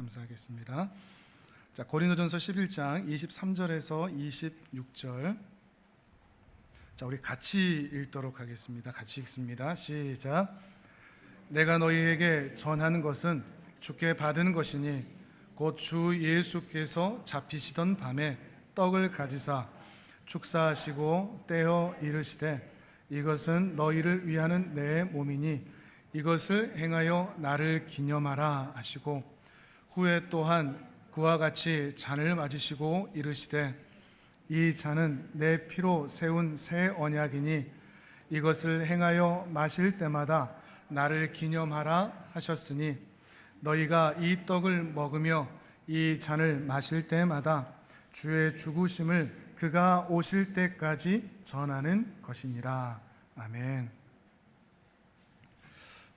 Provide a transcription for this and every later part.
감사하겠습니다. 자, 고린도전서 11장 23절에서 26절. 자, 우리 같이 읽도록 하겠습니다. 같이 읽습니다. 시작. 내가 너희에게 전하는 것은 주께 받은 것이니 곧 주 예수께서 잡히시던 밤에 떡을 가지사 축사하시고 떼어 이르시되 이것은 너희를 위하는 내 몸이니 이것을 행하여 나를 기념하라 하시고 후에 또한 그와 같이 잔을 맞으시고 이르시되 이 잔은 내 피로 세운 새 언약이니 이것을 행하여 마실 때마다 나를 기념하라 하셨으니 너희가 이 떡을 먹으며 이 잔을 마실 때마다 주의 죽으심을 그가 오실 때까지 전하는 것이니라. 아멘.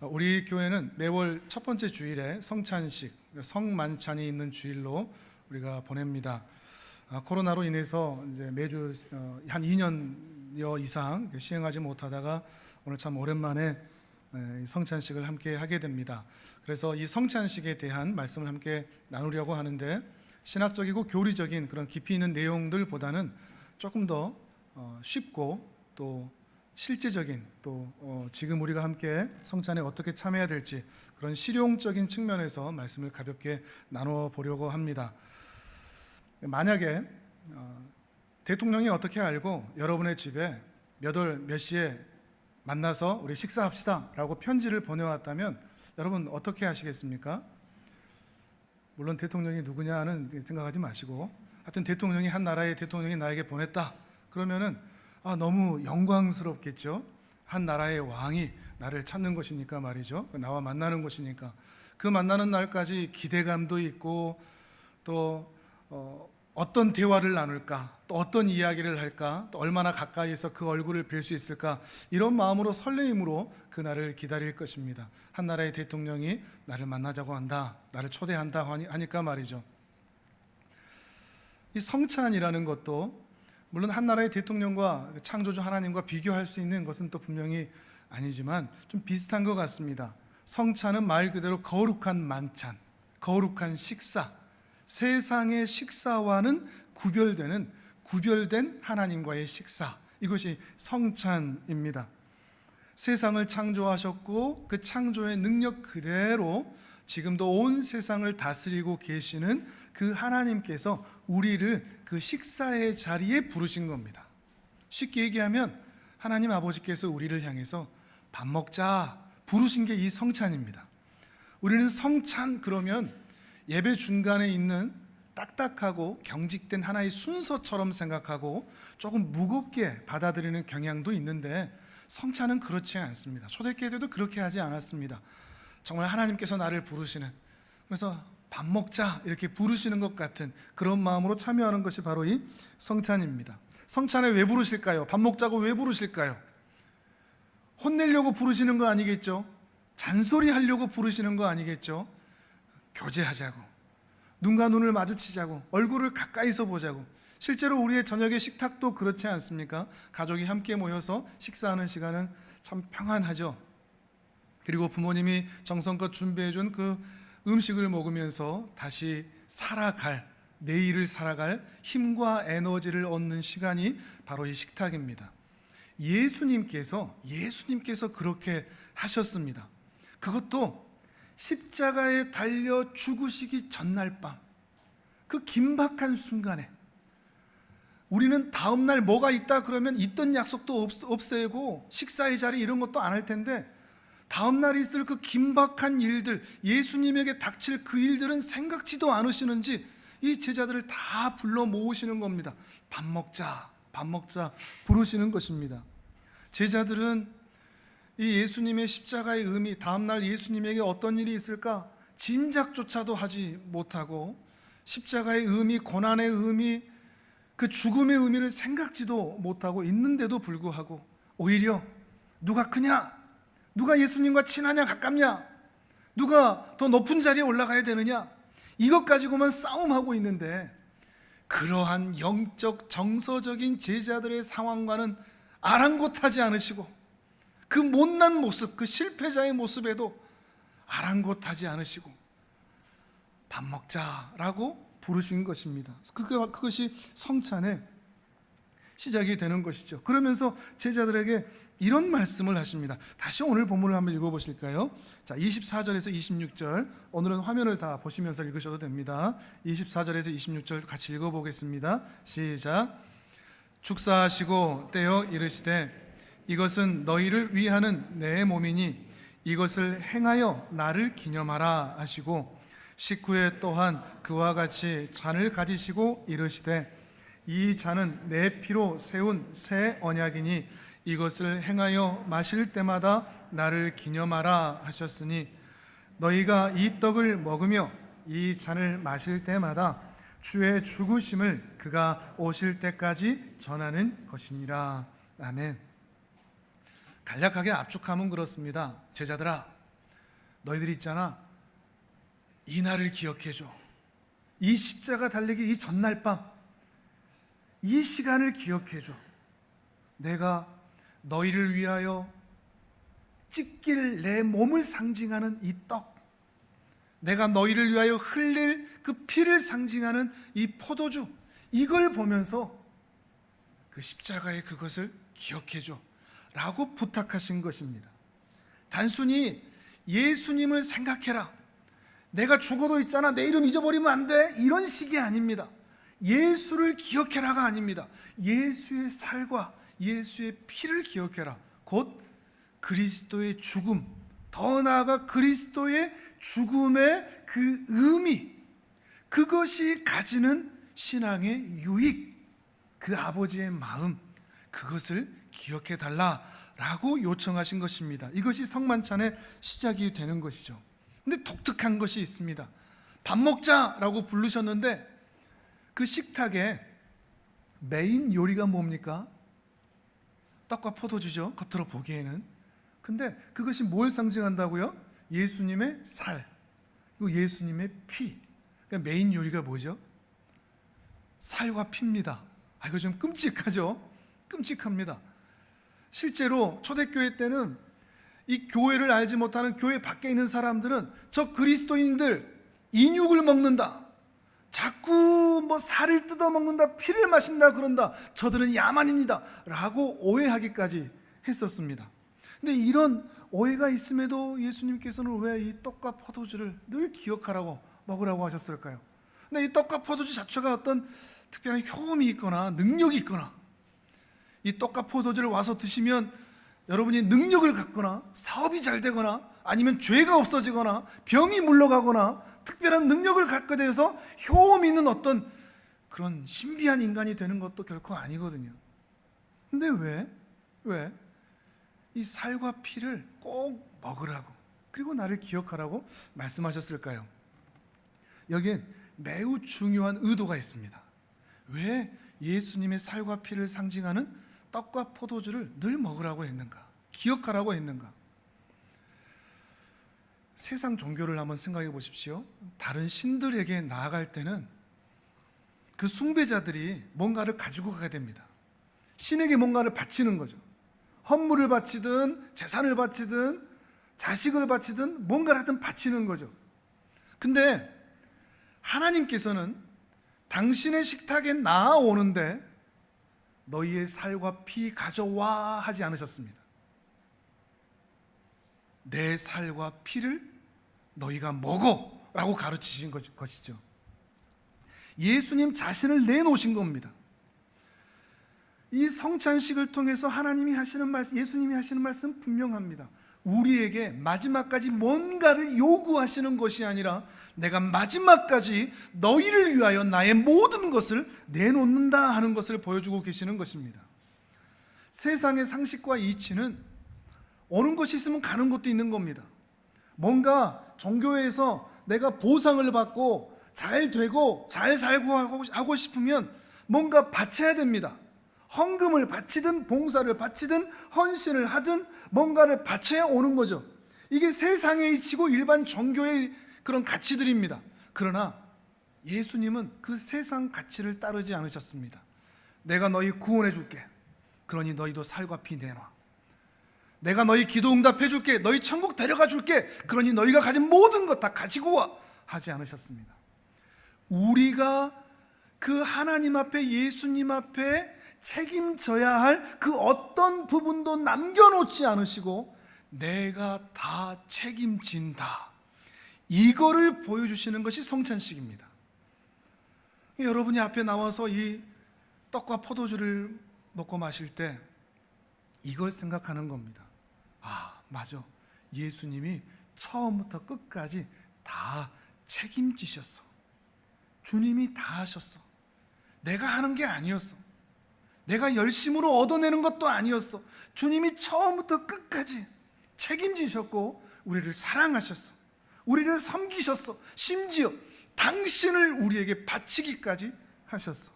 우리 교회는 매월 첫 번째 주일에 성찬식, 성만찬이 있는 주일로 우리가 보냅니다. 코로나로 인해서 이제 매주 한 2년여 이상 시행하지 못하다가 오늘 참 오랜만에 성찬식을 함께 하게 됩니다. 그래서 이 성찬식에 대한 말씀을 함께 나누려고 하는데 신학적이고 교리적인 그런 깊이 있는 내용들보다는 조금 더 쉽고 또 실제적인 또 지금 우리가 함께 성찬에 어떻게 참여해야 될지 그런 실용적인 측면에서 말씀을 가볍게 나눠 보려고 합니다. 만약에 대통령이 어떻게 알고 여러분의 집에 몇 월 몇 시에 만나서 우리 식사합시다 라고 편지를 보내왔다면 여러분 어떻게 하시겠습니까? 물론 대통령이 누구냐는 생각하지 마시고 하여튼 대통령이 한 나라의 대통령이 나에게 보냈다 그러면은 너무 영광스럽겠죠. 한 나라의 왕이 나를 찾는 것이니까 말이죠. 나와 만나는 것이니까 그 만나는 날까지 기대감도 있고 또 어떤 대화를 나눌까, 또 어떤 이야기를 할까, 또 얼마나 가까이에서 그 얼굴을 뵐 수 있을까, 이런 마음으로 설레임으로 그날을 기다릴 것입니다. 한 나라의 대통령이 나를 만나자고 한다, 나를 초대한다 하니까 말이죠. 이 성찬이라는 것도 물론 한 나라의 대통령과 창조주 하나님과 비교할 수 있는 것은 또 분명히 아니지만 좀 비슷한 것 같습니다. 성찬은 말 그대로 거룩한 만찬, 거룩한 식사, 세상의 식사와는 구별된 하나님과의 식사, 이것이 성찬입니다. 세상을 창조하셨고 그 창조의 능력 그대로 지금도 온 세상을 다스리고 계시는 그 하나님께서 우리를 그 식사의 자리에 부르신 겁니다. 쉽게 얘기하면 하나님 아버지께서 우리를 향해서 밥 먹자 부르신 게 이 성찬입니다. 우리는 성찬 그러면 예배 중간에 있는 딱딱하고 경직된 하나의 순서처럼 생각하고 조금 무겁게 받아들이는 경향도 있는데 성찬은 그렇지 않습니다. 초대교회 때도 그렇게 하지 않았습니다. 정말 하나님께서 나를 부르시는, 그래서 밥 먹자 이렇게 부르시는 것 같은 그런 마음으로 참여하는 것이 바로 이 성찬입니다. 성찬에 왜 부르실까요? 밥 먹자고 왜 부르실까요? 혼내려고 부르시는 거 아니겠죠? 잔소리하려고 부르시는 거 아니겠죠? 교제하자고, 눈과 눈을 마주치자고, 얼굴을 가까이서 보자고. 실제로 우리의 저녁의 식탁도 그렇지 않습니까? 가족이 함께 모여서 식사하는 시간은 참 평안하죠. 그리고 부모님이 정성껏 준비해준 그 음식을 먹으면서 다시 내일을 살아갈 힘과 에너지를 얻는 시간이 바로 이 식탁입니다. 예수님께서 그렇게 하셨습니다. 그것도 십자가에 달려 죽으시기 전날 밤, 그 긴박한 순간에 우리는 다음날 뭐가 있다 그러면 있던 약속도 없애고 식사의 자리 이런 것도 안 할 텐데 다음날 있을 그 긴박한 일들, 예수님에게 닥칠 그 일들은 생각지도 않으시는지 이 제자들을 다 불러 모으시는 겁니다. 밥 먹자 부르시는 것입니다. 제자들은 이 예수님의 십자가의 의미, 다음날 예수님에게 어떤 일이 있을까 짐작조차도 하지 못하고 십자가의 의미, 고난의 의미, 그 죽음의 의미를 생각지도 못하고 있는데도 불구하고 오히려 누가 크냐, 누가 예수님과 친하냐 가깝냐, 누가 더 높은 자리에 올라가야 되느냐, 이것 가지고만 싸움하고 있는데 그러한 영적 정서적인 제자들의 상황과는 아랑곳하지 않으시고 그 못난 모습, 그 실패자의 모습에도 아랑곳하지 않으시고 밥 먹자라고 부르신 것입니다. 그것이 성찬의 시작이 되는 것이죠. 그러면서 제자들에게 이런 말씀을 하십니다. 다시 오늘 본문을 한번 읽어보실까요? 자, 24절에서 26절, 오늘은 화면을 다 보시면서 읽으셔도 됩니다. 24절에서 26절 같이 읽어보겠습니다. 시작. 축사하시고 떼어 이르시되 이것은 너희를 위하는 내 몸이니 이것을 행하여 나를 기념하라 하시고, 식후에 또한 그와 같이 잔을 가지시고 이르시되 이 잔은 내 피로 세운 새 언약이니 이것을 행하여 마실 때마다 나를 기념하라 하셨으니 너희가 이 떡을 먹으며 이 잔을 마실 때마다 주의 죽으심을 그가 오실 때까지 전하는 것이니라. 아멘. 간략하게 압축하면 그렇습니다. 제자들아, 너희들 있잖아, 이 날을 기억해줘. 이 십자가 달리기 이 전날 밤, 이 시간을 기억해줘. 내가 너희를 위하여 찢길 내 몸을 상징하는 이 떡, 내가 너희를 위하여 흘릴 그 피를 상징하는 이 포도주, 이걸 보면서 그 십자가의 그것을 기억해줘 라고 부탁하신 것입니다. 단순히 예수님을 생각해라, 내가 죽어도 있잖아, 내 이름 잊어버리면 안 돼, 이런 식이 아닙니다. 예수를 기억해라가 아닙니다. 예수의 살과 예수의 피를 기억해라. 곧 그리스도의 죽음, 더 나아가 그리스도의 죽음의 그 의미, 그것이 가지는 신앙의 유익, 그 아버지의 마음, 그것을 기억해 달라라고 요청하신 것입니다. 이것이 성만찬의 시작이 되는 것이죠. 근데 독특한 것이 있습니다. 밥 먹자라고 부르셨는데 그 식탁에 메인 요리가 뭡니까? 떡과 포도주죠, 겉으로 보기에는. 근데 그것이 뭘 상징한다고요? 예수님의 살, 그리고 예수님의 피. 그러니까 메인 요리가 뭐죠? 살과 피입니다. 이거 좀 끔찍하죠? 끔찍합니다. 실제로 초대교회 때는 이 교회를 알지 못하는 교회 밖에 있는 사람들은 저 그리스도인들 인육을 먹는다, 자꾸 뭐 살을 뜯어 먹는다, 피를 마신다 그런다, 저들은 야만입니다 라고 오해하기까지 했었습니다. 근데 이런 오해가 있음에도 예수님께서는 왜 이 떡과 포도주를 늘 기억하라고 먹으라고 하셨을까요? 근데 이 떡과 포도주 자체가 어떤 특별한 효험이 있거나 능력이 있거나, 이 떡과 포도주를 와서 드시면 여러분이 능력을 갖거나 사업이 잘 되거나 아니면 죄가 없어지거나 병이 물러가거나 특별한 능력을 갖게 되어서 효험 있는 어떤 그런 신비한 인간이 되는 것도 결코 아니거든요. 근데 왜 이 살과 피를 꼭 먹으라고, 그리고 나를 기억하라고 말씀하셨을까요? 여기엔 매우 중요한 의도가 있습니다. 왜 예수님의 살과 피를 상징하는 떡과 포도주를 늘 먹으라고 했는가, 기억하라고 했는가? 세상 종교를 한번 생각해 보십시오. 다른 신들에게 나아갈 때는 그 숭배자들이 뭔가를 가지고 가게 됩니다. 신에게 뭔가를 바치는 거죠. 헌물을 바치든 재산을 바치든 자식을 바치든 뭔가를 하든 바치는 거죠. 근데 하나님께서는 당신의 식탁에 나아오는데 너희의 살과 피 가져와 하지 않으셨습니다. 내 살과 피를 너희가 먹어 라고 가르치신 것이죠. 예수님 자신을 내놓으신 겁니다. 이 성찬식을 통해서 하나님이 하시는 말씀, 예수님이 하시는 말씀 분명합니다. 우리에게 마지막까지 뭔가를 요구하시는 것이 아니라 내가 마지막까지 너희를 위하여 나의 모든 것을 내놓는다 하는 것을 보여주고 계시는 것입니다. 세상의 상식과 이치는 오는 것이 있으면 가는 것도 있는 겁니다. 뭔가 종교에서 내가 보상을 받고 잘 되고 잘 살고 하고 싶으면 뭔가 바쳐야 됩니다. 헌금을 바치든 봉사를 바치든 헌신을 하든 뭔가를 바쳐야 오는 거죠. 이게 세상의 이치고 일반 종교의 그런 가치들입니다. 그러나 예수님은 그 세상 가치를 따르지 않으셨습니다. 내가 너희 구원해 줄게, 그러니 너희도 살과 피 내놔. 내가 너희 기도 응답해 줄게, 너희 천국 데려가 줄게, 그러니 너희가 가진 모든 것 다 가지고 와 하지 않으셨습니다. 우리가 그 하나님 앞에, 예수님 앞에 책임져야 할 그 어떤 부분도 남겨놓지 않으시고 내가 다 책임진다, 이거를 보여주시는 것이 성찬식입니다. 여러분이 앞에 나와서 이 떡과 포도주를 먹고 마실 때 이걸 생각하는 겁니다. 아, 맞아, 예수님이 처음부터 끝까지 다 책임지셨어. 주님이 다 하셨어. 내가 하는 게 아니었어. 내가 열심으로 얻어내는 것도 아니었어. 주님이 처음부터 끝까지 책임지셨고 우리를 사랑하셨어. 우리를 섬기셨어. 심지어 당신을 우리에게 바치기까지 하셨어.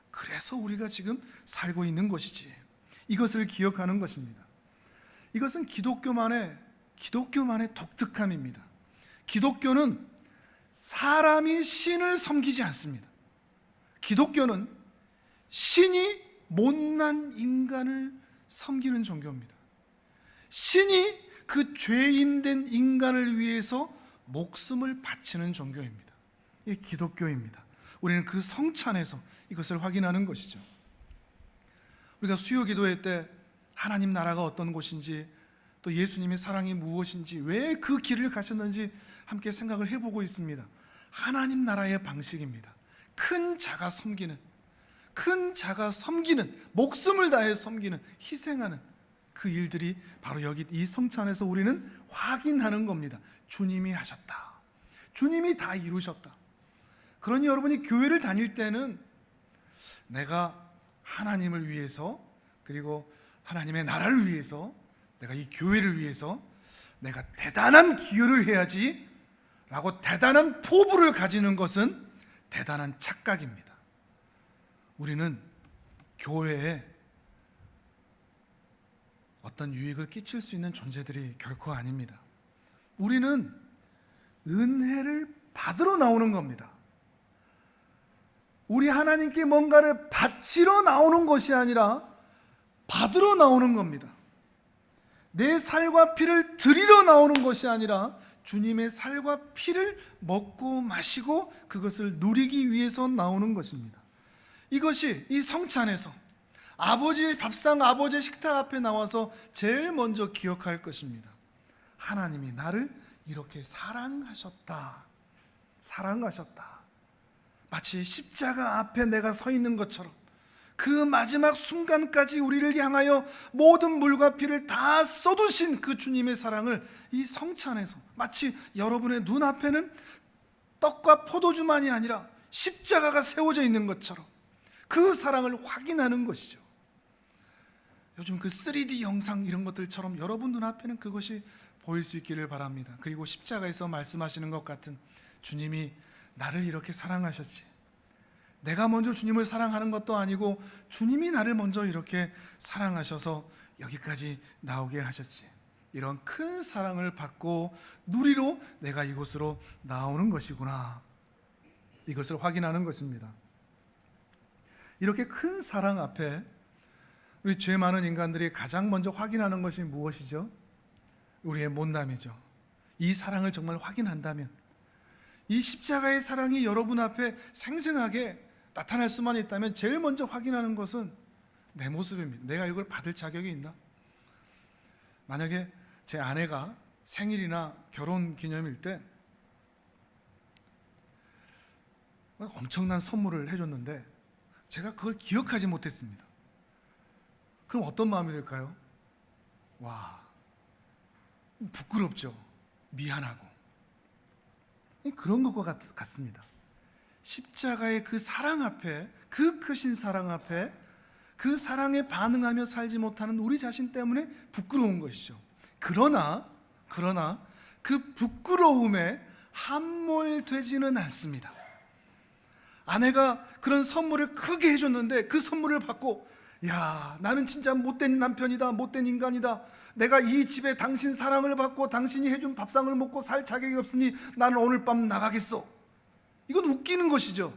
그래서 우리가 지금 살고 있는 것이지. 이것을 기억하는 것입니다. 이것은 기독교만의 독특함입니다. 기독교는 사람이 신을 섬기지 않습니다. 기독교는 신이 못난 인간을 섬기는 종교입니다. 신이 그 죄인된 인간을 위해서 목숨을 바치는 종교입니다. 이게 기독교입니다. 우리는 그 성찬에서 이것을 확인하는 것이죠. 우리가 수요 기도회 때 하나님 나라가 어떤 곳인지, 또 예수님의 사랑이 무엇인지, 왜 그 길을 가셨는지 함께 생각을 해보고 있습니다. 하나님 나라의 방식입니다. 큰 자가 섬기는, 목숨을 다해 섬기는, 희생하는 그 일들이 바로 여기 이 성찬에서 우리는 확인하는 겁니다. 주님이 하셨다. 주님이 다 이루셨다. 그러니 여러분이 교회를 다닐 때는 내가 하나님을 위해서, 그리고 하나님의 나라를 위해서, 내가 이 교회를 위해서 내가 대단한 기여를 해야지 라고 대단한 포부를 가지는 것은 대단한 착각입니다. 우리는 교회에 어떤 유익을 끼칠 수 있는 존재들이 결코 아닙니다. 우리는 은혜를 받으러 나오는 겁니다. 우리 하나님께 뭔가를 바치러 나오는 것이 아니라 받으러 나오는 겁니다. 내 살과 피를 드리러 나오는 것이 아니라 주님의 살과 피를 먹고 마시고 그것을 누리기 위해서 나오는 것입니다. 이것이 이 성찬에서 아버지의 밥상, 아버지의 식탁 앞에 나와서 제일 먼저 기억할 것입니다. 하나님이 나를 이렇게 사랑하셨다. 마치 십자가 앞에 내가 서 있는 것처럼 그 마지막 순간까지 우리를 향하여 모든 물과 피를 다 쏟으신 그 주님의 사랑을 이 성찬에서, 마치 여러분의 눈앞에는 떡과 포도주만이 아니라 십자가가 세워져 있는 것처럼 그 사랑을 확인하는 것이죠. 요즘 그 3D 영상 이런 것들처럼 여러분 눈앞에는 그것이 보일 수 있기를 바랍니다. 그리고 십자가에서 말씀하시는 것 같은 주님이 나를 이렇게 사랑하셨지, 내가 먼저 주님을 사랑하는 것도 아니고 주님이 나를 먼저 이렇게 사랑하셔서 여기까지 나오게 하셨지, 이런 큰 사랑을 받고 누리러 내가 이곳으로 나오는 것이구나, 이것을 확인하는 것입니다. 이렇게 큰 사랑 앞에 우리 죄 많은 인간들이 가장 먼저 확인하는 것이 무엇이죠? 우리의 못남이죠. 이 사랑을 정말 확인한다면, 이 십자가의 사랑이 여러분 앞에 생생하게 나타날 수만 있다면 제일 먼저 확인하는 것은 내 모습입니다. 내가 이걸 받을 자격이 있나? 만약에 제 아내가 생일이나 결혼 기념일 때 엄청난 선물을 해줬는데 제가 그걸 기억하지 못했습니다. 그럼 어떤 마음이 들까요? 와, 부끄럽죠. 미안하고. 그런 것과 같습니다. 십자가의 그 사랑 앞에, 그 크신 사랑 앞에 그 사랑에 반응하며 살지 못하는 우리 자신 때문에 부끄러운 것이죠. 그러나 그 부끄러움에 함몰되지는 않습니다. 아내가 그런 선물을 크게 해줬는데 그 선물을 받고, 야, 나는 진짜 못된 남편이다, 못된 인간이다, 내가 이 집에 당신 사랑을 받고 당신이 해준 밥상을 먹고 살 자격이 없으니 나는 오늘 밤 나가겠어. 이건 웃기는 것이죠.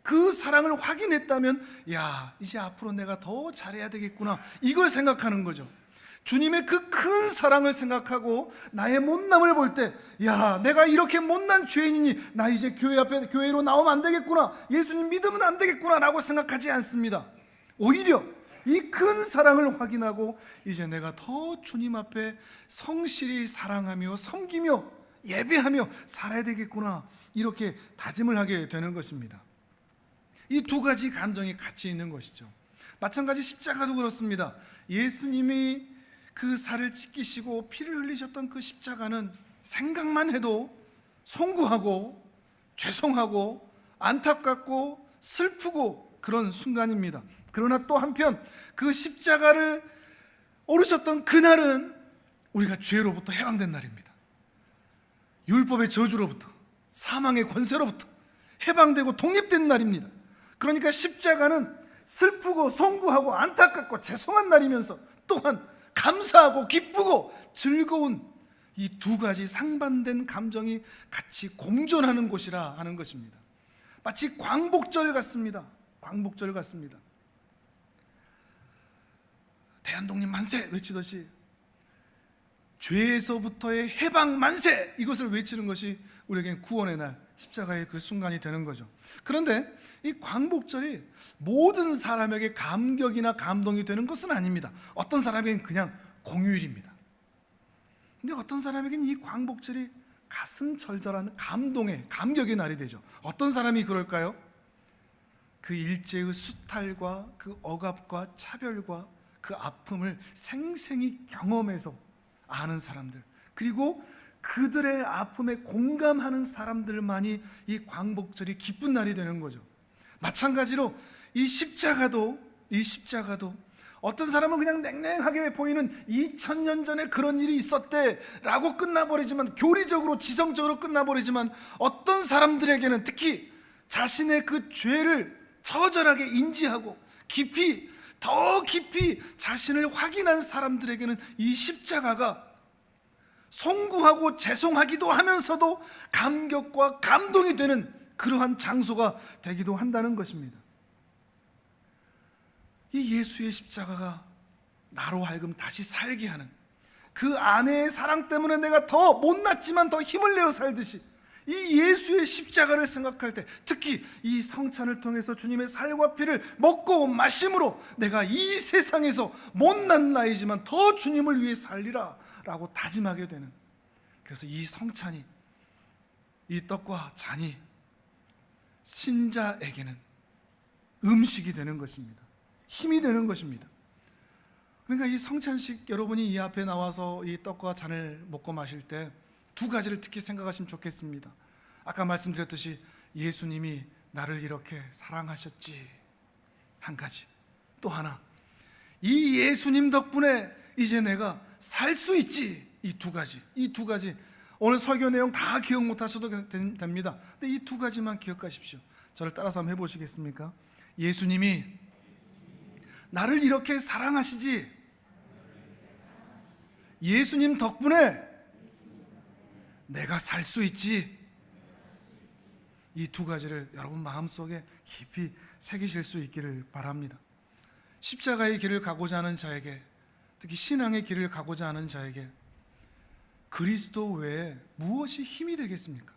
그 사랑을 확인했다면, 야, 이제 앞으로 내가 더 잘해야 되겠구나, 이걸 생각하는 거죠. 주님의 그 큰 사랑을 생각하고 나의 못남을 볼 때, 야, 내가 이렇게 못난 죄인이니 나 이제 교회로 나오면 안 되겠구나, 예수님 믿으면 안 되겠구나 라고 생각하지 않습니다. 오히려 이 큰 사랑을 확인하고 이제 내가 더 주님 앞에 성실히 사랑하며 섬기며 예배하며 살아야 되겠구나, 이렇게 다짐을 하게 되는 것입니다. 이 두 가지 감정이 같이 있는 것이죠. 마찬가지 십자가도 그렇습니다. 예수님이 그 살을 찢기시고 피를 흘리셨던 그 십자가는 생각만 해도 송구하고 죄송하고 안타깝고 슬프고 그런 순간입니다. 그러나 또 한편 그 십자가를 오르셨던 그날은 우리가 죄로부터 해방된 날입니다. 율법의 저주로부터, 사망의 권세로부터 해방되고 독립된 날입니다. 그러니까 십자가는 슬프고 송구하고 안타깝고 죄송한 날이면서 또한 감사하고 기쁘고 즐거운 이 두 가지 상반된 감정이 같이 공존하는 곳이라 하는 것입니다. 마치 광복절 같습니다. 광복절 같습니다. 대한독립 만세 외치듯이 죄에서부터의 해방 만세, 이것을 외치는 것이 우리에게 구원의 날, 십자가의 그 순간이 되는 거죠. 그런데 이 광복절이 모든 사람에게 감격이나 감동이 되는 것은 아닙니다. 어떤 사람에게는 그냥 공휴일입니다. 근데 어떤 사람에게는 이 광복절이 가슴 절절한 감동의, 감격의 날이 되죠. 어떤 사람이 그럴까요? 그 일제의 수탈과 그 억압과 차별과 그 아픔을 생생히 경험해서 아는 사람들, 그리고 그들의 아픔에 공감하는 사람들만이 이 광복절이 기쁜 날이 되는 거죠. 마찬가지로 이 십자가도 어떤 사람은 그냥 냉랭하게 보이는 2000년 전에 그런 일이 있었대 라고 끝나버리지만, 교리적으로 지성적으로 끝나버리지만, 어떤 사람들에게는 특히 자신의 그 죄를 처절하게 인지하고 더 깊이 자신을 확인한 사람들에게는 이 십자가가 송구하고 죄송하기도 하면서도 감격과 감동이 되는 그러한 장소가 되기도 한다는 것입니다. 이 예수의 십자가가 나로 하여금 다시 살게 하는, 그 아내의 사랑 때문에 내가 더 못났지만 더 힘을 내어 살듯이 이 예수의 십자가를 생각할 때, 특히 이 성찬을 통해서 주님의 살과 피를 먹고 마심으로 내가 이 세상에서 못난 나이지만 더 주님을 위해 살리라 라고 다짐하게 되는, 그래서 이 성찬이, 이 떡과 잔이 신자에게는 음식이 되는 것입니다. 힘이 되는 것입니다. 그러니까 이 성찬식, 여러분이 이 앞에 나와서 이 떡과 잔을 먹고 마실 때 두 가지를 특히 생각하시면 좋겠습니다. 아까 말씀드렸듯이 예수님이 나를 이렇게 사랑하셨지, 한 가지. 또 하나, 이 예수님 덕분에 이제 내가 살 수 있지, 이 두 가지. 오늘 설교 내용 다 기억 못하셔도 됩니다. 근데 이 두 가지만 기억하십시오. 저를 따라서 한번 해보시겠습니까? 예수님이 나를 이렇게 사랑하시지, 예수님 덕분에 내가 살 수 있지. 이 두 가지를 여러분 마음속에 깊이 새기실 수 있기를 바랍니다. 십자가의 길을 가고자 하는 자에게, 특히 신앙의 길을 가고자 하는 자에게 그리스도 외에 무엇이 힘이 되겠습니까?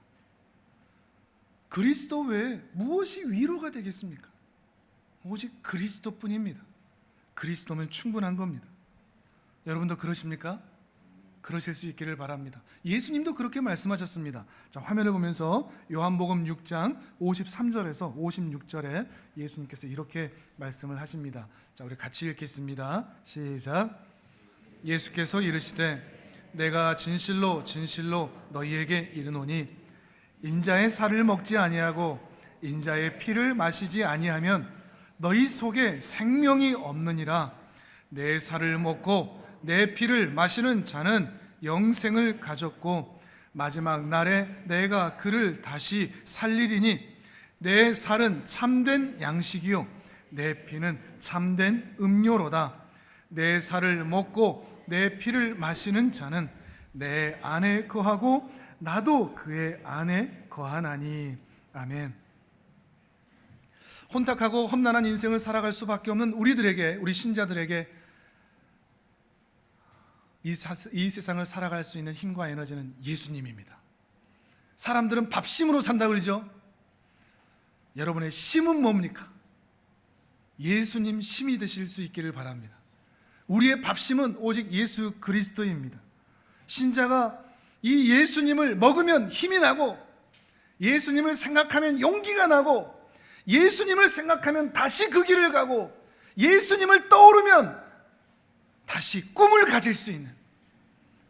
그리스도 외에 무엇이 위로가 되겠습니까? 오직 그리스도뿐입니다. 그리스도면 충분한 겁니다. 여러분도 그러십니까? 그러실 수 있기를 바랍니다. 예수님도 그렇게 말씀하셨습니다. 자, 화면을 보면서 요한복음 6장 53절에서 56절에 예수님께서 이렇게 말씀을 하십니다. 자, 우리 같이 읽겠습니다. 시작. 예수께서 이르시되 내가 진실로 진실로 너희에게 이르노니 인자의 살을 먹지 아니하고 인자의 피를 마시지 아니하면 너희 속에 생명이 없느니라. 내 살을 먹고 내 피를 마시는 자는 영생을 가졌고 마지막 날에 내가 그를 다시 살리리니 내 살은 참된 양식이요 내 피는 참된 음료로다. 내 살을 먹고 내 피를 마시는 자는 내 안에 거하고 나도 그의 안에 거하나니. 아멘. 혼탁하고 험난한 인생을 살아갈 수밖에 없는 우리 신자들에게 이 세상을 살아갈 수 있는 힘과 에너지는 예수님입니다. 사람들은 밥심으로 산다 그러죠. 여러분의 심은 뭡니까? 예수님 심이 되실 수 있기를 바랍니다. 우리의 밥심은 오직 예수 그리스도입니다. 신자가 이 예수님을 먹으면 힘이 나고, 예수님을 생각하면 용기가 나고, 예수님을 생각하면 다시 그 길을 가고, 예수님을 떠오르면 다시 꿈을 가질 수 있는,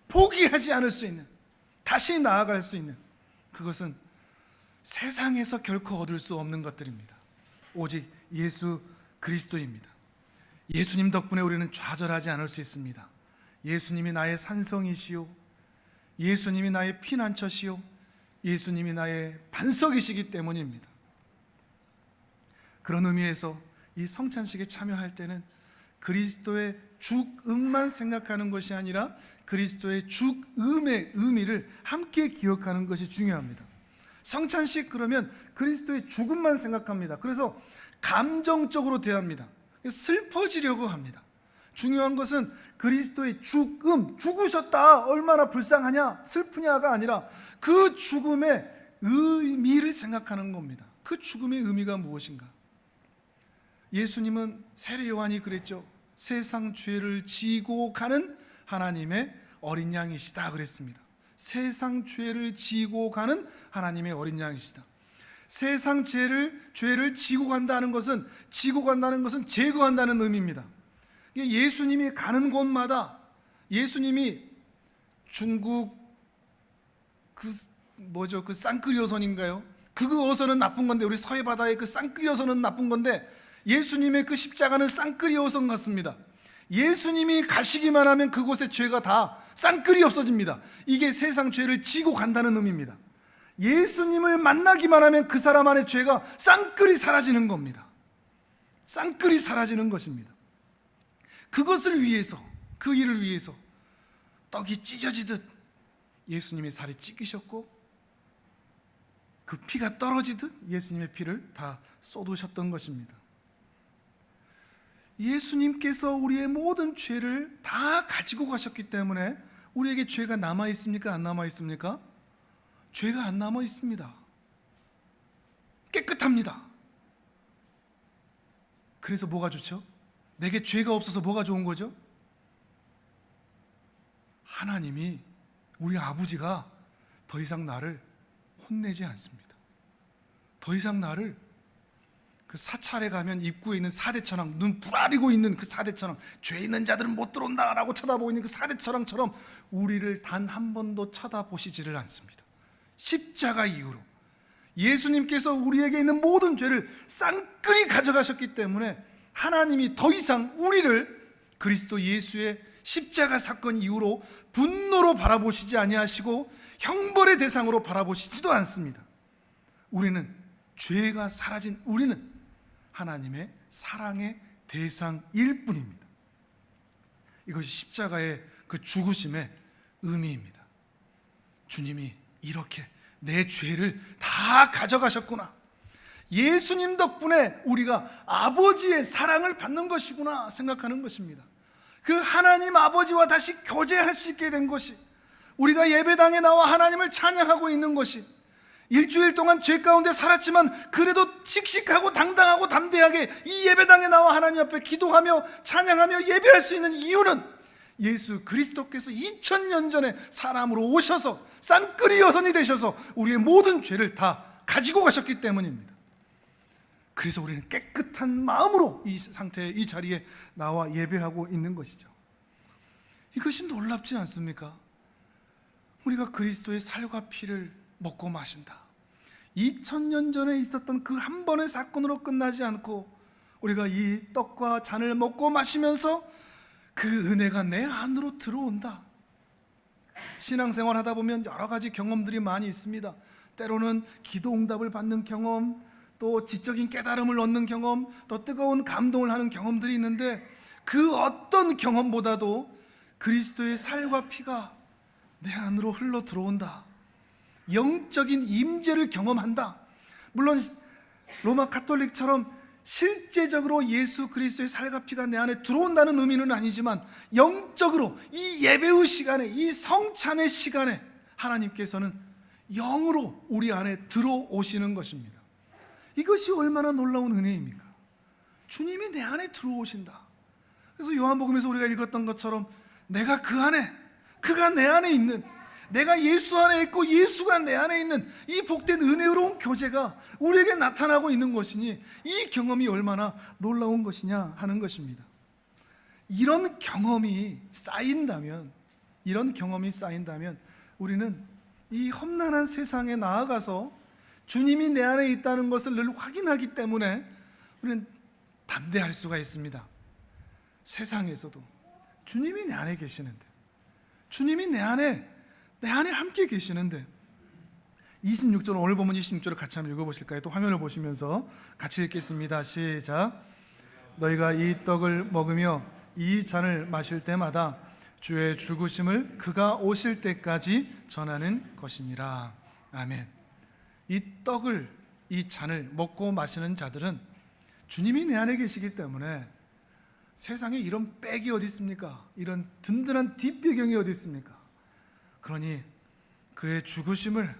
포기하지 않을 수 있는, 다시 나아갈 수 있는, 그것은 세상에서 결코 얻을 수 없는 것들입니다. 오직 예수 그리스도입니다. 예수님 덕분에 우리는 좌절하지 않을 수 있습니다. 예수님이 나의 산성이시요, 예수님이 나의 피난처시요, 예수님이 나의 반석이시기 때문입니다. 그런 의미에서 이 성찬식에 참여할 때는 그리스도의 죽음만 생각하는 것이 아니라 그리스도의 죽음의 의미를 함께 기억하는 것이 중요합니다. 성찬식 그러면 그리스도의 죽음만 생각합니다. 그래서 감정적으로 대합니다. 슬퍼지려고 합니다. 중요한 것은 그리스도의 죽음, 죽으셨다, 얼마나 불쌍하냐, 슬프냐가 아니라 그 죽음의 의미를 생각하는 겁니다. 그 죽음의 의미가 무엇인가? 예수님은 세례 요한이 그랬죠. 세상 죄를 지고 가는 하나님의 어린 양이시다 그랬습니다. 세상 죄를 지고 가는 하나님의 어린 양이시다. 세상 죄를 지고 간다는 것은 제거한다는 의미입니다. 예수님이 가는 곳마다, 예수님이 중국 그 쌍끌이 어선인가요? 그 어선은 나쁜 건데, 우리 서해 바다의 그 쌍끌이 어선은 나쁜 건데, 예수님의 그 십자가는 쌍끌이 어선 같습니다. 예수님이 가시기만 하면 그곳의 죄가 다 쌍끌이 없어집니다. 이게 세상 죄를 지고 간다는 의미입니다. 예수님을 만나기만 하면 그 사람 안의 죄가 쌍끌이 사라지는 겁니다. 쌍끌이 사라지는 것입니다. 그것을 위해서, 그 일을 위해서 떡이 찢어지듯 예수님의 살이 찢기셨고, 그 피가 떨어지듯 예수님의 피를 다 쏟으셨던 것입니다. 예수님께서 우리의 모든 죄를 다 가지고 가셨기 때문에 우리에게 죄가 남아 있습니까? 안 남아 있습니까? 죄가 안 남아 있습니다. 깨끗합니다. 그래서 뭐가 좋죠? 내게 죄가 없어서 뭐가 좋은 거죠? 하나님이, 우리 아버지가 더 이상 나를 혼내지 않습니다. 더 이상 나를 그 사찰에 가면 입구에 있는 사대천왕, 눈 부라리고 있는 그 사대천왕, 죄 있는 자들은 못 들어온다라고 쳐다보고 있는 그 사대천왕처럼 우리를 단 한 번도 쳐다보시지를 않습니다. 십자가 이후로 예수님께서 우리에게 있는 모든 죄를 쌍끌이 가져가셨기 때문에 하나님이 더 이상 우리를 그리스도 예수의 십자가 사건 이후로 분노로 바라보시지 아니하시고 형벌의 대상으로 바라보시지도 않습니다. 우리는, 죄가 사라진 우리는 하나님의 사랑의 대상일 뿐입니다. 이것이 십자가의 그 죽으심의 의미입니다. 주님이 이렇게 내 죄를 다 가져가셨구나, 예수님 덕분에 우리가 아버지의 사랑을 받는 것이구나 생각하는 것입니다. 그 하나님 아버지와 다시 교제할 수 있게 된 것이, 우리가 예배당에 나와 하나님을 찬양하고 있는 것이, 일주일 동안 죄 가운데 살았지만 그래도 씩씩하고 당당하고 담대하게 이 예배당에 나와 하나님 앞에 기도하며 찬양하며 예배할 수 있는 이유는 예수 그리스도께서 2000년 전에 사람으로 오셔서 쌍끌이 여선이 되셔서 우리의 모든 죄를 다 가지고 가셨기 때문입니다. 그래서 우리는 깨끗한 마음으로 이 상태에, 이 자리에 나와 예배하고 있는 것이죠. 이것이 놀랍지 않습니까? 우리가 그리스도의 살과 피를 먹고 마신다. 2000년 전에 있었던 그 한 번의 사건으로 끝나지 않고 우리가 이 떡과 잔을 먹고 마시면서 그 은혜가 내 안으로 들어온다. 신앙생활 하다 보면 여러 가지 경험들이 많이 있습니다. 때로는 기도 응답을 받는 경험, 또 지적인 깨달음을 얻는 경험, 또 뜨거운 감동을 하는 경험들이 있는데, 그 어떤 경험보다도 그리스도의 살과 피가 내 안으로 흘러 들어온다, 영적인 임재를 경험한다. 물론 로마 가톨릭처럼 실제적으로 예수 그리스도의 살과 피가 내 안에 들어온다는 의미는 아니지만 영적으로 이 예배의 시간에, 이 성찬의 시간에 하나님께서는 영으로 우리 안에 들어오시는 것입니다. 이것이 얼마나 놀라운 은혜입니까? 주님이 내 안에 들어오신다. 그래서 요한복음에서 우리가 읽었던 것처럼 내가 그 안에, 그가 내 안에 있는, 내가 예수 안에 있고 예수가 내 안에 있는 이 복된 은혜로운 교제가 우리에게 나타나고 있는 것이니 이 경험이 얼마나 놀라운 것이냐 하는 것입니다. 이런 경험이 쌓인다면 우리는 이 험난한 세상에 나아가서 주님이 내 안에 있다는 것을 늘 확인하기 때문에 우리는 담대할 수가 있습니다. 세상에서도 주님이 내 안에 계시는데, 주님이 내 안에 함께 계시는데, 26절, 오늘 보면 26절을 같이 한번 읽어보실까요? 또 화면을 보시면서 같이 읽겠습니다. 시작. 너희가 이 떡을 먹으며 이 잔을 마실 때마다 주의 죽으심을 그가 오실 때까지 전하는 것이니라. 아멘. 이 떡을, 이 잔을 먹고 마시는 자들은 주님이 내 안에 계시기 때문에 세상에 이런 백이 어디 있습니까? 이런 든든한 뒷배경이 어디 있습니까? 그러니 그의 죽으심을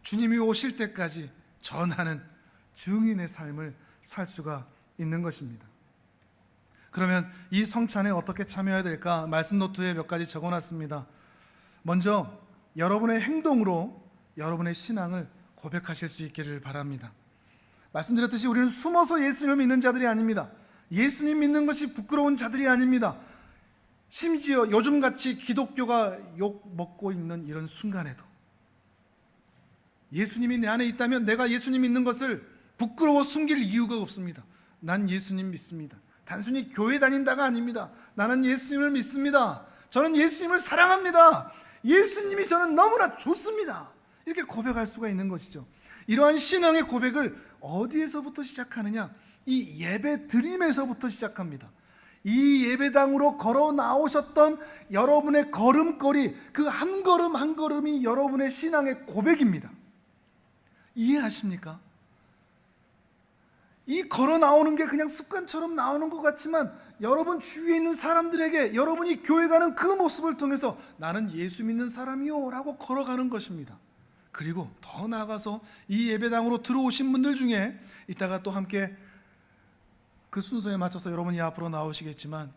주님이 오실 때까지 전하는 증인의 삶을 살 수가 있는 것입니다. 그러면 이 성찬에 어떻게 참여해야 될까? 말씀 노트에 몇 가지 적어놨습니다. 먼저 여러분의 행동으로 여러분의 신앙을 고백하실 수 있기를 바랍니다. 말씀드렸듯이 우리는 숨어서 예수님을 믿는 자들이 아닙니다. 예수님 믿는 것이 부끄러운 자들이 아닙니다. 심지어 요즘같이 기독교가 욕먹고 있는 이런 순간에도 예수님이 내 안에 있다면 내가 예수님 믿는 것을 부끄러워 숨길 이유가 없습니다. 난 예수님 믿습니다. 단순히 교회 다닌다가 아닙니다. 나는 예수님을 믿습니다. 저는 예수님을 사랑합니다. 예수님이 저는 너무나 좋습니다. 이렇게 고백할 수가 있는 것이죠. 이러한 신앙의 고백을 어디에서부터 시작하느냐? 이 예배 드림에서부터 시작합니다. 이 예배당으로 걸어 나오셨던 여러분의 걸음걸이, 그 한 걸음 한 걸음이 여러분의 신앙의 고백입니다. 이해하십니까? 이 걸어 나오는 게 그냥 습관처럼 나오는 것 같지만 여러분 주위에 있는 사람들에게 여러분이 교회 가는 그 모습을 통해서 나는 예수 믿는 사람이요 라고 걸어가는 것입니다. 그리고 더 나아가서 이 예배당으로 들어오신 분들 중에 이따가 또 함께 그 순서에 맞춰서 여러분이 앞으로 나오시겠지만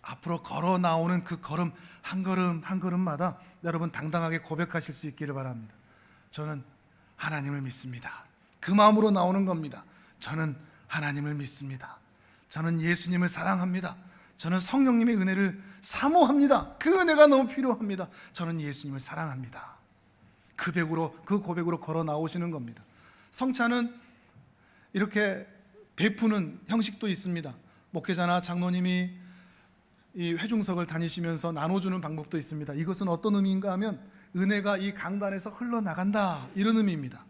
앞으로 걸어 나오는 그 걸음 한 걸음마다 여러분 당당하게 고백하실 수 있기를 바랍니다. 저는 하나님을 믿습니다. 그 마음으로 나오는 겁니다. 저는 하나님을 믿습니다. 저는 예수님을 사랑합니다. 저는 성령님의 은혜를 사모합니다. 그 은혜가 너무 필요합니다. 저는 예수님을 사랑합니다. 그 고백으로 걸어 나오시는 겁니다. 성찬은 이렇게 베푸는 형식도 있습니다. 목회자나 장로님이 이 회중석을 다니시면서 나눠주는 방법도 있습니다. 이것은 어떤 의미인가 하면 은혜가 이 강단에서 흘러나간다, 이런 의미입니다.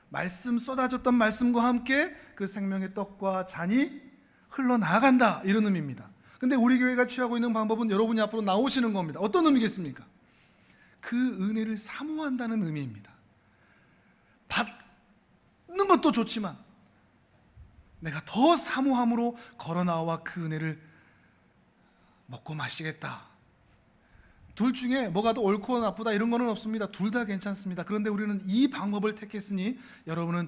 말씀 쏟아졌던 말씀과 함께 그 생명의 떡과 잔이 흘러나간다, 이런 의미입니다. 근데 우리 교회가 취하고 있는 방법은 여러분이 앞으로 나오시는 겁니다. 어떤 의미겠습니까? 그 은혜를 사모한다는 의미입니다. 받는 것도 좋지만 내가 더 사모함으로 걸어 나와 그 은혜를 먹고 마시겠다. 둘 중에 뭐가 더 옳고 나쁘다 이런 거는 없습니다. 둘 다 괜찮습니다. 그런데 우리는 이 방법을 택했으니 여러분은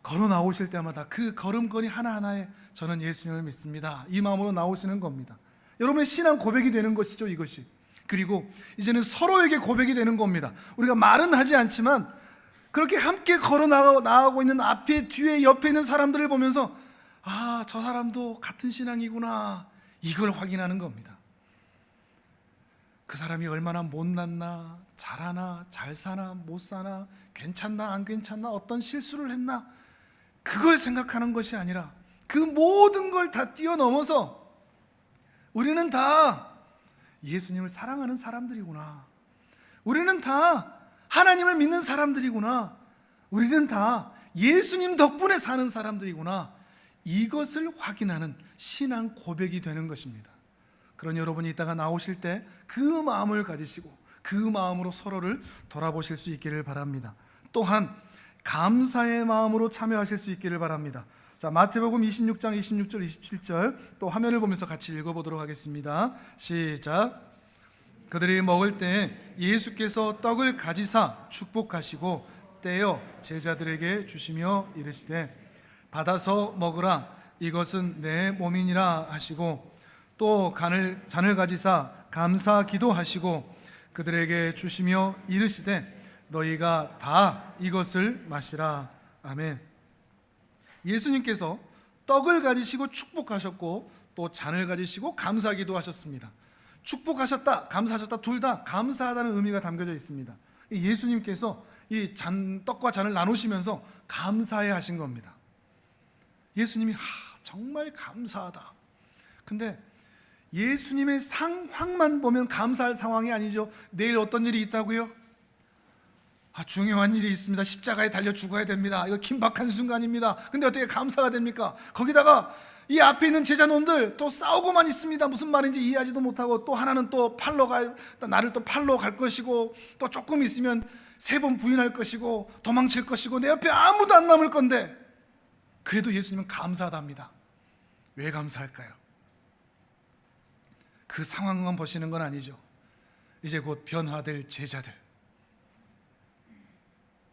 걸어 나오실 때마다 그 걸음걸이 하나하나에 저는 예수님을 믿습니다, 이 마음으로 나오시는 겁니다. 여러분의 신앙 고백이 되는 것이죠, 이것이. 그리고 이제는 서로에게 고백이 되는 겁니다. 우리가 말은 하지 않지만 그렇게 함께 걸어 나가고 있는 앞에, 뒤에, 옆에 있는 사람들을 보면서 아, 저 사람도 같은 신앙이구나, 이걸 확인하는 겁니다. 그 사람이 얼마나 못났나, 잘하나, 잘 사나, 못 사나, 괜찮나, 안 괜찮나, 어떤 실수를 했나, 그걸 생각하는 것이 아니라 그 모든 걸 다 뛰어넘어서 우리는 다 예수님을 사랑하는 사람들이구나, 우리는 다 하나님을 믿는 사람들이구나, 우리는 다 예수님 덕분에 사는 사람들이구나, 이것을 확인하는 신앙 고백이 되는 것입니다. 그러니 여러분이 이따가 나오실 때 그 마음을 가지시고 그 마음으로 서로를 돌아보실 수 있기를 바랍니다. 또한 감사의 마음으로 참여하실 수 있기를 바랍니다. 자, 마태복음 26장 26절 27절 또 화면을 보면서 같이 읽어보도록 하겠습니다. 시작. 그들이 먹을 때 예수께서 떡을 가지사 축복하시고 떼어 제자들에게 주시며 이르시되 받아서 먹으라, 이것은 내 몸이니라 하시고 또 잔을 가지사 감사 기도하시고 그들에게 주시며 이르시되 너희가 다 이것을 마시라. 아멘. 예수님께서 떡을 가지시고 축복하셨고 또 잔을 가지시고 감사 기도하셨습니다. 축복하셨다, 감사하셨다, 둘 다 감사하다는 의미가 담겨져 있습니다. 예수님께서 이 떡과 잔을 나누시면서 감사해 하신 겁니다. 예수님이 정말 감사하다. 근데 예수님의 상황만 보면 감사할 상황이 아니죠. 내일 어떤 일이 있다고요? 중요한 일이 있습니다. 십자가에 달려 죽어야 됩니다. 이거 긴박한 순간입니다. 근데 어떻게 감사가 됩니까? 거기다가 이 앞에 있는 제자놈들 또 싸우고만 있습니다. 무슨 말인지 이해하지도 못하고 또 하나는 또 나를 또 팔러 갈 것이고 또 조금 있으면 3번 부인할 것이고 도망칠 것이고 내 옆에 아무도 안 남을 건데 그래도 예수님은 감사하답니다. 왜 감사할까요? 그 상황만 보시는 건 아니죠. 이제 곧 변화될 제자들,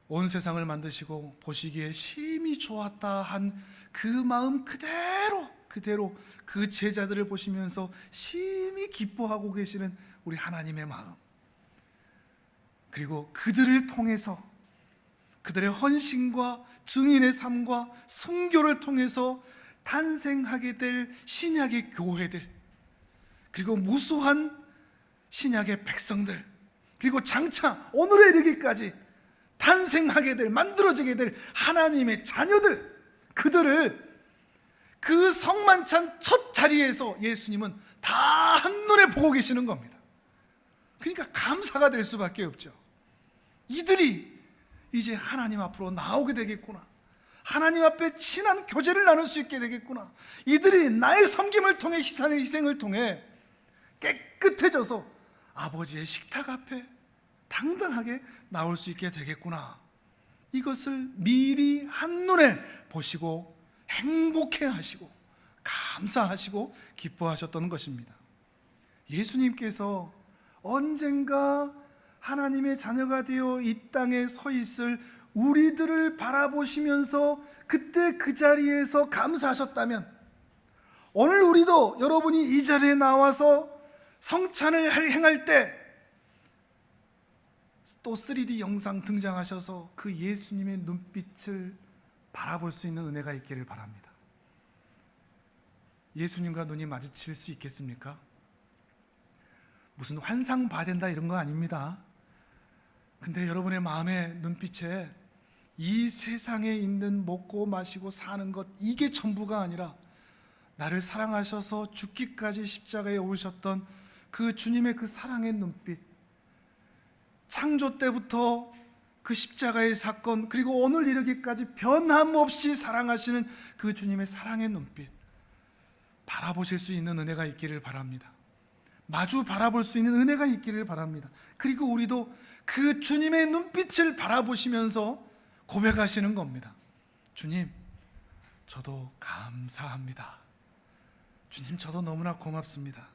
온 세상을 만드시고 보시기에 심히 좋았다 한 그 마음 그대로 그 제자들을 보시면서 심히 기뻐하고 계시는 우리 하나님의 마음, 그리고 그들을 통해서 그들의 헌신과 증인의 삶과 순교를 통해서 탄생하게 될 신약의 교회들, 그리고 무수한 신약의 백성들, 그리고 장차 오늘에 이르기까지 탄생하게 될, 만들어지게 될 하나님의 자녀들, 그들을 그 성만찬 첫 자리에서 예수님은 다 한눈에 보고 계시는 겁니다. 그러니까 감사가 될 수밖에 없죠. 이들이 이제 하나님 앞으로 나오게 되겠구나, 하나님 앞에 친한 교제를 나눌 수 있게 되겠구나, 이들이 나의 섬김을 통해 희생을 통해 깨끗해져서 아버지의 식탁 앞에 당당하게 나올 수 있게 되겠구나, 이것을 미리 한눈에 보시고 행복해 하시고 감사하시고 기뻐하셨던 것입니다. 예수님께서 언젠가 하나님의 자녀가 되어 이 땅에 서 있을 우리들을 바라보시면서 그때 그 자리에서 감사하셨다면, 오늘 우리도 여러분이 이 자리에 나와서 성찬을 행할 때 또 3D 영상 등장하셔서 그 예수님의 눈빛을 바라볼 수 있는 은혜가 있기를 바랍니다. 예수님과 눈이 마주칠 수 있겠습니까? 무슨 환상 봐야 된다 이런 거 아닙니다. 근데 여러분의 마음의 눈빛에 이 세상에 있는 먹고 마시고 사는 것, 이게 전부가 아니라 나를 사랑하셔서 죽기까지 십자가에 오르셨던 그 주님의 그 사랑의 눈빛, 창조 때부터 그 십자가의 사건, 그리고 오늘 이르기까지 변함없이 사랑하시는 그 주님의 사랑의 눈빛 바라보실 수 있는 은혜가 있기를 바랍니다. 마주 바라볼 수 있는 은혜가 있기를 바랍니다. 그리고 우리도 그 주님의 눈빛을 바라보시면서 고백하시는 겁니다. 주님, 저도 감사합니다. 주님, 저도 너무나 고맙습니다.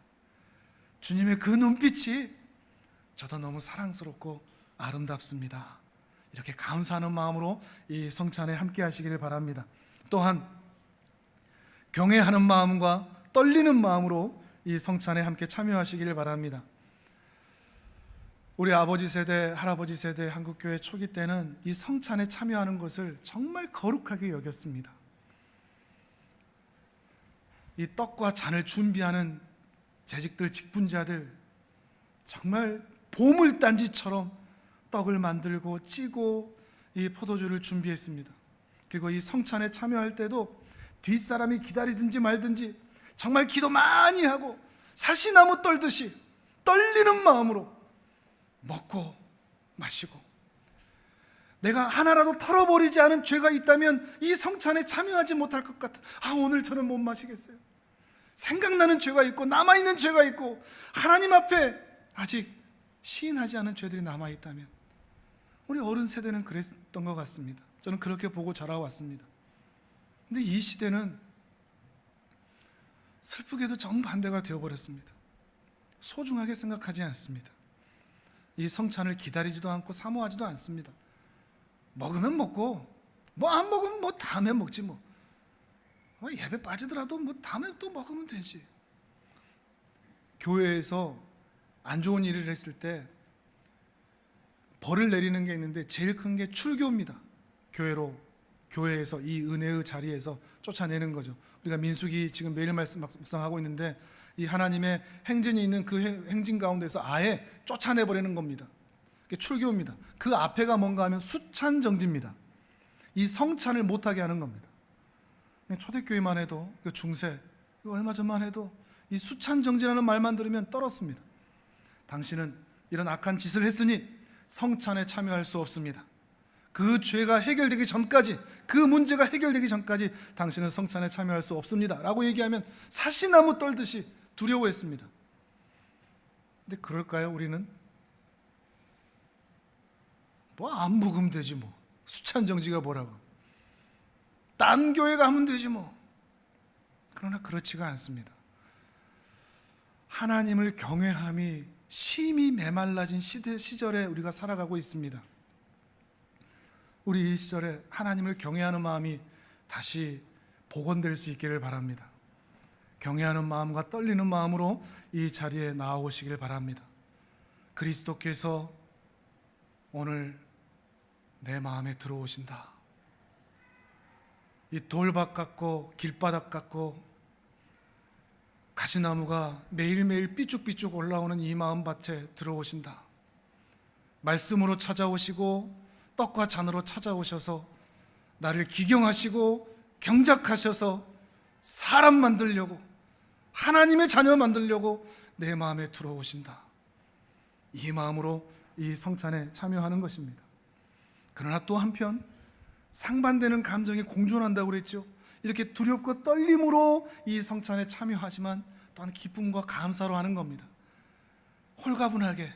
주님의 그 눈빛이 저도 너무 사랑스럽고 아름답습니다. 이렇게 감사하는 마음으로 이 성찬에 함께 하시기를 바랍니다. 또한 경외하는 마음과 떨리는 마음으로 이 성찬에 함께 참여하시기를 바랍니다. 우리 아버지 세대, 할아버지 세대 한국교회 초기 때는 이 성찬에 참여하는 것을 정말 거룩하게 여겼습니다. 이 떡과 잔을 준비하는 재직들, 직분자들, 정말 보물단지처럼 떡을 만들고 찌고 이 포도주를 준비했습니다. 그리고 이 성찬에 참여할 때도 뒷사람이 기다리든지 말든지 정말 기도 많이 하고 사시나무 떨듯이 떨리는 마음으로 먹고 마시고, 내가 하나라도 털어버리지 않은 죄가 있다면 이 성찬에 참여하지 못할 것 같아. 오늘 저는 못 마시겠어요. 생각나는 죄가 있고 남아있는 죄가 있고 하나님 앞에 아직 시인하지 않은 죄들이 남아있다면, 우리 어른 세대는 그랬던 것 같습니다. 저는 그렇게 보고 자라왔습니다. 근데 이 시대는 슬프게도 정반대가 되어버렸습니다. 소중하게 생각하지 않습니다. 이 성찬을 기다리지도 않고 사모하지도 않습니다. 먹으면 먹고 뭐 안 먹으면 뭐 다음에 먹지 뭐 예배 빠지더라도 뭐 다음에 또 먹으면 되지. 교회에서 안 좋은 일을 했을 때 벌을 내리는 게 있는데 제일 큰 게 출교입니다. 교회에서 이 은혜의 자리에서 쫓아내는 거죠. 우리가 민수기 지금 매일 말씀 묵상하고 있는데 이 하나님의 행진이 있는 그 행진 가운데서 아예 쫓아내버리는 겁니다. 그게 출교입니다. 그 앞에가 뭔가 하면 수찬정지입니다. 이 성찬을 못하게 하는 겁니다. 초대교회만 해도 중세 얼마 전만 해도 이 수찬정지라는 말만 들으면 떨었습니다. 당신은 이런 악한 짓을 했으니 성찬에 참여할 수 없습니다. 그 죄가 해결되기 전까지, 그 문제가 해결되기 전까지 당신은 성찬에 참여할 수 없습니다 라고 얘기하면 사시나무 떨듯이 두려워했습니다. 근데 그럴까요? 우리는 뭐 안 먹으면 되지 뭐, 수찬정지가 뭐라고, 딴 교회가 하면 되지 뭐. 그러나 그렇지가 않습니다. 하나님을 경외함이 심히 메말라진 시절에 우리가 살아가고 있습니다. 우리 이 시절에 하나님을 경외하는 마음이 다시 복원될 수 있기를 바랍니다. 경외하는 마음과 떨리는 마음으로 이 자리에 나오시길 바랍니다. 그리스도께서 오늘 내 마음에 들어오신다. 이 돌밭 같고 길바닥 같고 가시나무가 매일매일 삐쭉삐쭉 올라오는 이 마음밭에 들어오신다. 말씀으로 찾아오시고 떡과 잔으로 찾아오셔서 나를 기경하시고 경작하셔서 사람 만들려고, 하나님의 자녀 만들려고 내 마음에 들어오신다. 이 마음으로 이 성찬에 참여하는 것입니다. 그러나 또 한편 상반되는 감정이 공존한다고 그랬죠. 이렇게 두렵고 떨림으로 이 성찬에 참여하지만 또한 기쁨과 감사로 하는 겁니다. 홀가분하게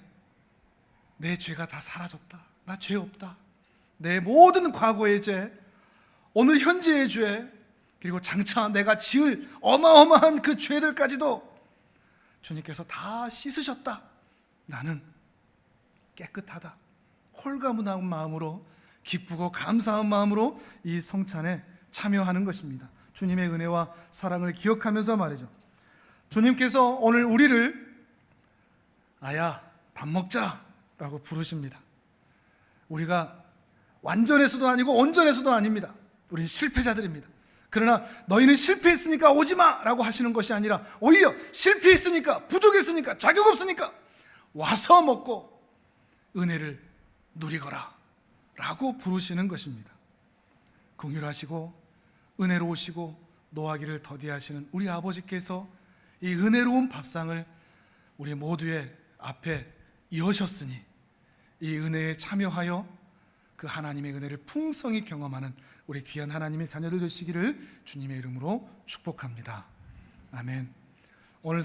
내 죄가 다 사라졌다, 나 죄 없다, 내 모든 과거의 죄, 오늘 현재의 죄, 그리고 장차 내가 지을 어마어마한 그 죄들까지도 주님께서 다 씻으셨다. 나는 깨끗하다. 홀가분한 마음으로, 기쁘고 감사한 마음으로 이 성찬에 참여하는 것입니다. 주님의 은혜와 사랑을 기억하면서 말이죠. 주님께서 오늘 우리를 아야 밥 먹자라고 부르십니다. 우리가 완전해서도 아니고 온전해서도 아닙니다. 우리는 실패자들입니다. 그러나 너희는 실패했으니까 오지마 라고 하시는 것이 아니라 오히려 실패했으니까, 부족했으니까, 자격 없으니까 와서 먹고 은혜를 누리거라 라고 부르시는 것입니다. 긍휼하시고 은혜로우시고 노하기를 더디하시는 우리 아버지께서 이 은혜로운 밥상을 우리 모두의 앞에 여셨으니 이 은혜에 참여하여 그 하나님의 은혜를 풍성히 경험하는 우리 귀한 하나님의 자녀들 되시기를 주님의 이름으로 축복합니다. 아멘. 오늘